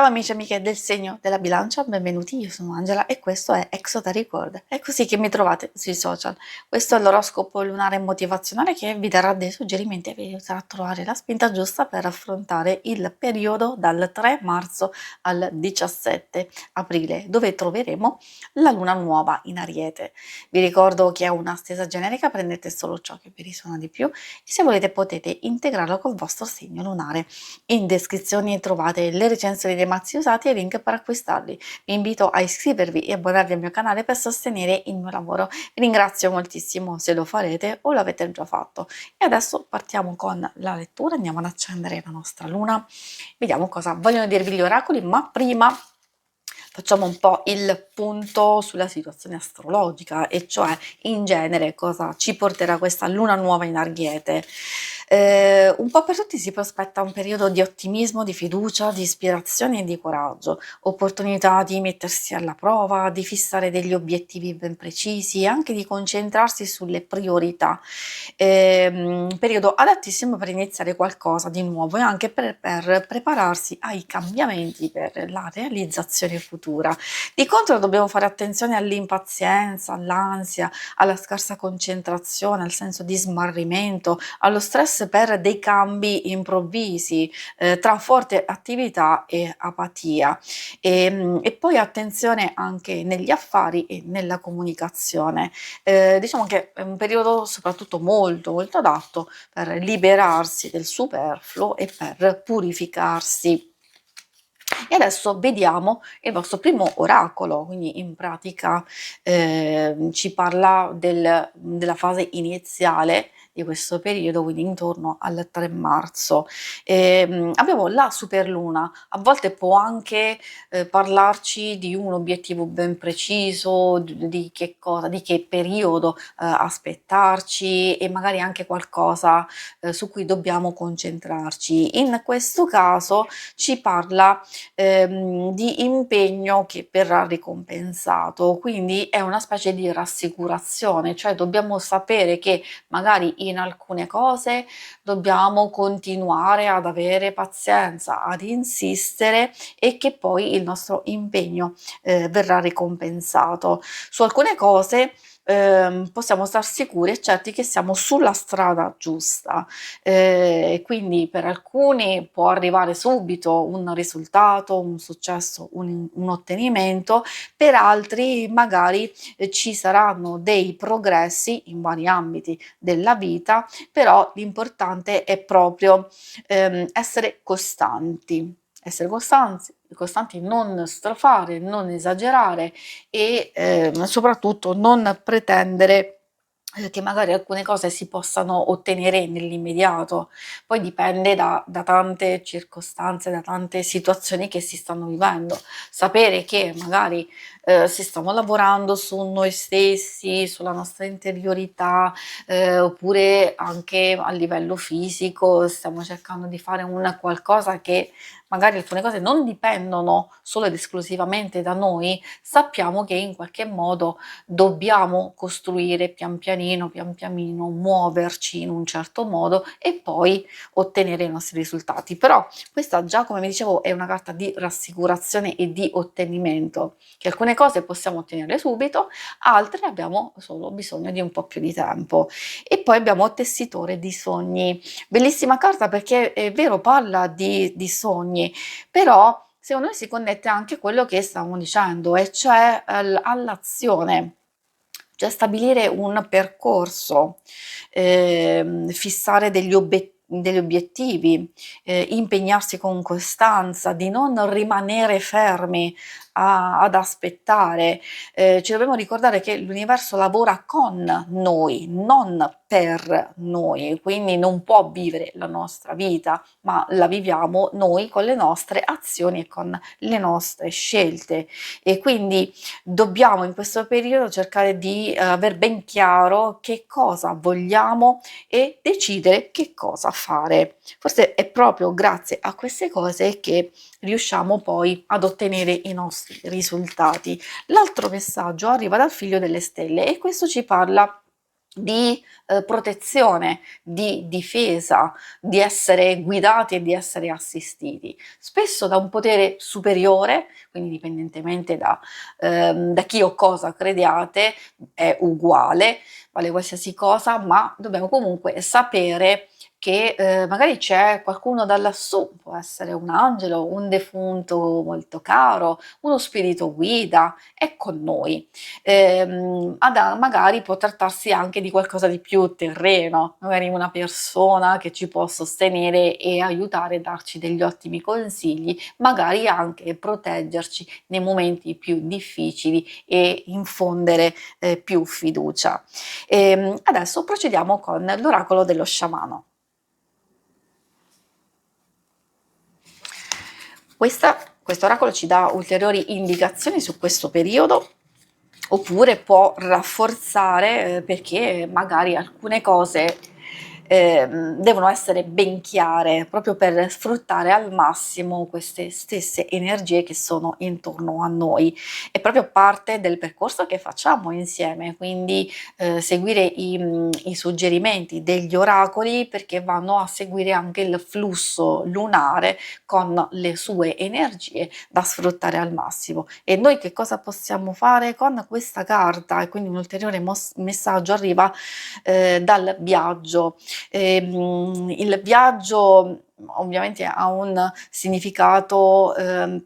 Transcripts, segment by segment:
Ciao amici e amiche del segno della bilancia, benvenuti, io sono Angela e questo è Exota Record. È così che mi trovate sui social. Questo è l'oroscopo lunare motivazionale che vi darà dei suggerimenti e vi aiuterà a trovare la spinta giusta per affrontare il periodo dal 3 marzo al 17 aprile, dove troveremo la luna nuova in Ariete. Vi ricordo che è una stesa generica, prendete solo ciò che vi risuona di più e se volete potete integrarlo col vostro segno lunare. In descrizione trovate le recensioni dei mazzi usati e i link per acquistarli. Vi invito a iscrivervi e abbonarvi al mio canale per sostenere il mio lavoro. Vi ringrazio moltissimo se lo farete o l'avete già fatto. E adesso partiamo con la lettura, andiamo ad accendere la nostra luna, vediamo cosa vogliono dirvi gli oracoli, ma prima facciamo un po' il punto sulla situazione astrologica, e cioè in genere cosa ci porterà questa luna nuova in Ariete. Un po' per tutti si prospetta un periodo di ottimismo, di fiducia, di ispirazione e di coraggio, opportunità di mettersi alla prova, di fissare degli obiettivi ben precisi e anche di concentrarsi sulle priorità. Periodo adattissimo per iniziare qualcosa di nuovo e anche per prepararsi ai cambiamenti, per la realizzazione futura. Di contro dobbiamo fare attenzione all'impazienza, all'ansia, alla scarsa concentrazione, al senso di smarrimento, allo stress per dei cambi improvvisi, tra forte attività e apatia. E poi attenzione anche negli affari e nella comunicazione. Diciamo che è un periodo soprattutto molto, molto adatto per liberarsi del superfluo e per purificarsi. E adesso vediamo il vostro primo oracolo, quindi in pratica ci parla della fase iniziale di questo periodo, quindi intorno al 3 marzo. Abbiamo la superluna, a volte può anche parlarci di un obiettivo ben preciso, di che cosa, di che periodo aspettarci e magari anche qualcosa su cui dobbiamo concentrarci. In questo caso ci parla di impegno che verrà ricompensato, quindi è una specie di rassicurazione, cioè dobbiamo sapere che magari in alcune cose dobbiamo continuare ad avere pazienza, ad insistere e che poi il nostro impegno verrà ricompensato. Su alcune cose possiamo star sicuri e certi che siamo sulla strada giusta. Quindi per alcuni può arrivare subito un risultato, un successo, un ottenimento, per altri magari ci saranno dei progressi in vari ambiti della vita, però l'importante è proprio essere costanti. Essere costanti, non strafare, non esagerare e soprattutto non pretendere che magari alcune cose si possano ottenere nell'immediato, poi dipende da tante circostanze, da tante situazioni che si stanno vivendo. Sapere che magari se stiamo lavorando su noi stessi, sulla nostra interiorità, oppure anche a livello fisico stiamo cercando di fare un qualcosa che magari alcune cose non dipendono solo ed esclusivamente da noi, sappiamo che in qualche modo dobbiamo costruire pian pianino, muoverci in un certo modo e poi ottenere i nostri risultati. Però questa già, come vi dicevo, è una carta di rassicurazione e di ottenimento, che alcune cose possiamo ottenere subito, altre abbiamo solo bisogno di un po' più di tempo. E poi abbiamo Tessitore di sogni, bellissima carta perché è vero, parla di sogni, però secondo me si connette anche a quello che stavamo dicendo, e cioè all'azione, cioè stabilire un percorso, fissare degli obiettivi, impegnarsi con costanza, di non rimanere fermi ad aspettare. Ci dobbiamo ricordare che l'universo lavora con noi, non per noi, quindi non può vivere la nostra vita, ma la viviamo noi con le nostre azioni e con le nostre scelte. E quindi dobbiamo in questo periodo cercare di aver ben chiaro che cosa vogliamo e decidere che cosa fare. Forse è proprio grazie a queste cose che riusciamo poi ad ottenere i nostri risultati. L'altro messaggio arriva dal Figlio delle Stelle e questo ci parla di protezione, di difesa, di essere guidati e di essere assistiti, spesso da un potere superiore, quindi dipendentemente da chi o cosa crediate, è uguale, vale qualsiasi cosa, ma dobbiamo comunque sapere che magari c'è qualcuno da lassù, può essere un angelo, un defunto molto caro, uno spirito guida, è con noi. Magari può trattarsi anche di qualcosa di più terreno, magari una persona che ci può sostenere e aiutare, darci degli ottimi consigli, magari anche proteggerci nei momenti più difficili e infondere più fiducia. Adesso procediamo con l'oracolo dello sciamano. Questo oracolo ci dà ulteriori indicazioni su questo periodo, oppure può rafforzare perché magari alcune cose devono essere ben chiare proprio per sfruttare al massimo queste stesse energie che sono intorno a noi. È proprio parte del percorso che facciamo insieme, quindi seguire i suggerimenti degli oracoli, perché vanno a seguire anche il flusso lunare con le sue energie da sfruttare al massimo. E noi che cosa possiamo fare con questa carta? E quindi un ulteriore messaggio arriva dal viaggio. Il viaggio ovviamente ha un significato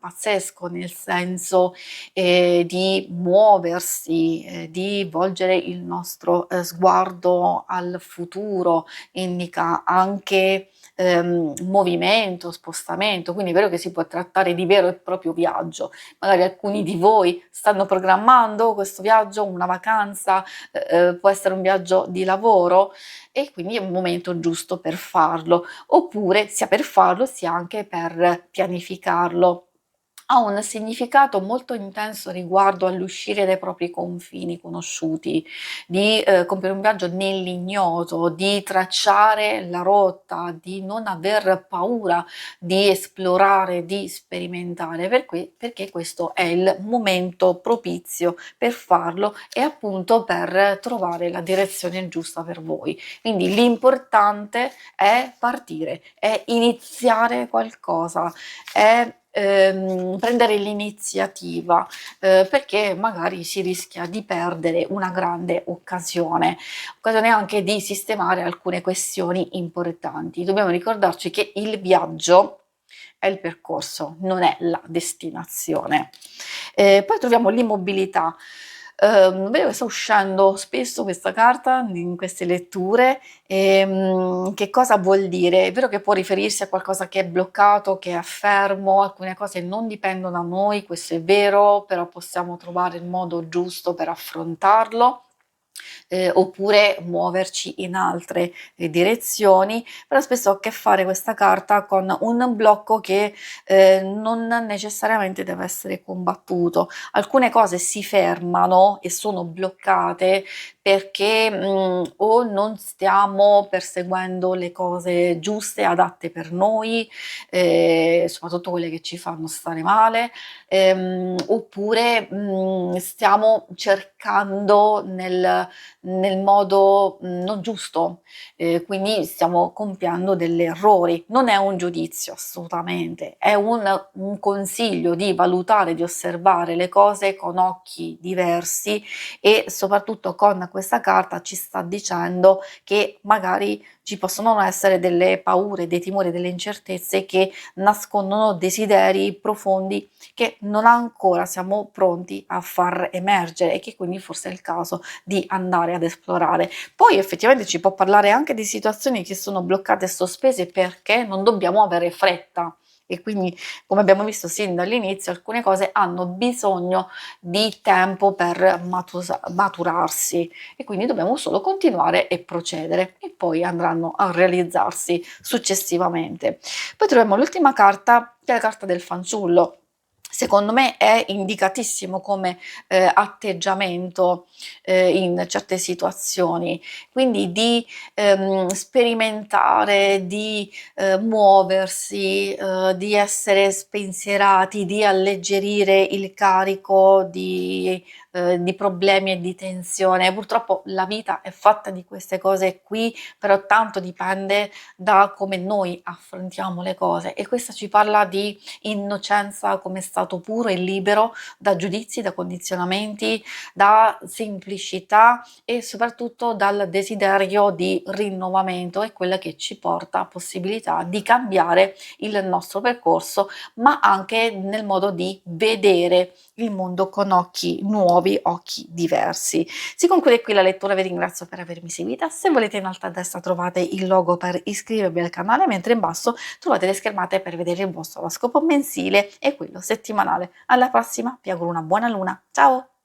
pazzesco, nel senso di muoversi, di volgere il nostro sguardo al futuro, indica anche movimento, spostamento, quindi è vero che si può trattare di vero e proprio viaggio. Magari alcuni di voi stanno programmando questo viaggio, una vacanza, può essere un viaggio di lavoro e quindi è un momento giusto per farlo, oppure sia per farlo sia anche per pianificarlo. Ha un significato molto intenso riguardo all'uscire dai propri confini conosciuti, di compiere un viaggio nell'ignoto, di tracciare la rotta, di non aver paura di esplorare, di sperimentare, perché questo è il momento propizio per farlo e appunto per trovare la direzione giusta per voi. Quindi l'importante è partire, è iniziare qualcosa, è prendere l'iniziativa, perché magari si rischia di perdere una grande occasione anche di sistemare alcune questioni importanti. Dobbiamo ricordarci che il viaggio è il percorso, non è la destinazione. Poi troviamo l'immobilità. Vedo che sta uscendo spesso questa carta in queste letture. Che cosa vuol dire? È vero che può riferirsi a qualcosa che è bloccato, che è fermo, alcune cose non dipendono da noi, questo è vero, però possiamo trovare il modo giusto per affrontarlo. Oppure muoverci in altre direzioni, però spesso ha a che fare questa carta con un blocco che non necessariamente deve essere combattuto. Alcune cose si fermano e sono bloccate perché o non stiamo perseguendo le cose giuste, adatte per noi, soprattutto quelle che ci fanno stare male, oppure stiamo cercando nel modo non giusto, quindi stiamo compiendo degli errori. Non è un giudizio assolutamente, è un consiglio di valutare, di osservare le cose con occhi diversi e soprattutto con questa carta ci sta dicendo che magari ci possono essere delle paure, dei timori, delle incertezze che nascondono desideri profondi che non ancora siamo pronti a far emergere e che quindi forse è il caso di andare ad esplorare. Poi effettivamente ci può parlare anche di situazioni che sono bloccate e sospese perché non dobbiamo avere fretta. E quindi, come abbiamo visto sin dall'inizio, alcune cose hanno bisogno di tempo per maturarsi e quindi dobbiamo solo continuare e procedere e poi andranno a realizzarsi successivamente. Poi troviamo l'ultima carta, che è la carta del fanciullo. Secondo me è indicatissimo come atteggiamento in certe situazioni, quindi di sperimentare, di muoversi, di essere spensierati, di alleggerire il carico di di problemi e di tensione. Purtroppo la vita è fatta di queste cose qui, però tanto dipende da come noi affrontiamo le cose, e questa ci parla di innocenza come stato puro e libero da giudizi, da condizionamenti, da semplicità e soprattutto dal desiderio di rinnovamento, è quella che ci porta a possibilità di cambiare il nostro percorso, ma anche nel modo di vedere il mondo con occhi nuovi, occhi diversi. Si conclude qui la lettura, vi ringrazio per avermi seguita. Se volete, in alto a destra trovate il logo per iscrivervi al canale, mentre in basso trovate le schermate per vedere il vostro oroscopo mensile e quello settimanale. Alla prossima, vi auguro una buona luna, ciao!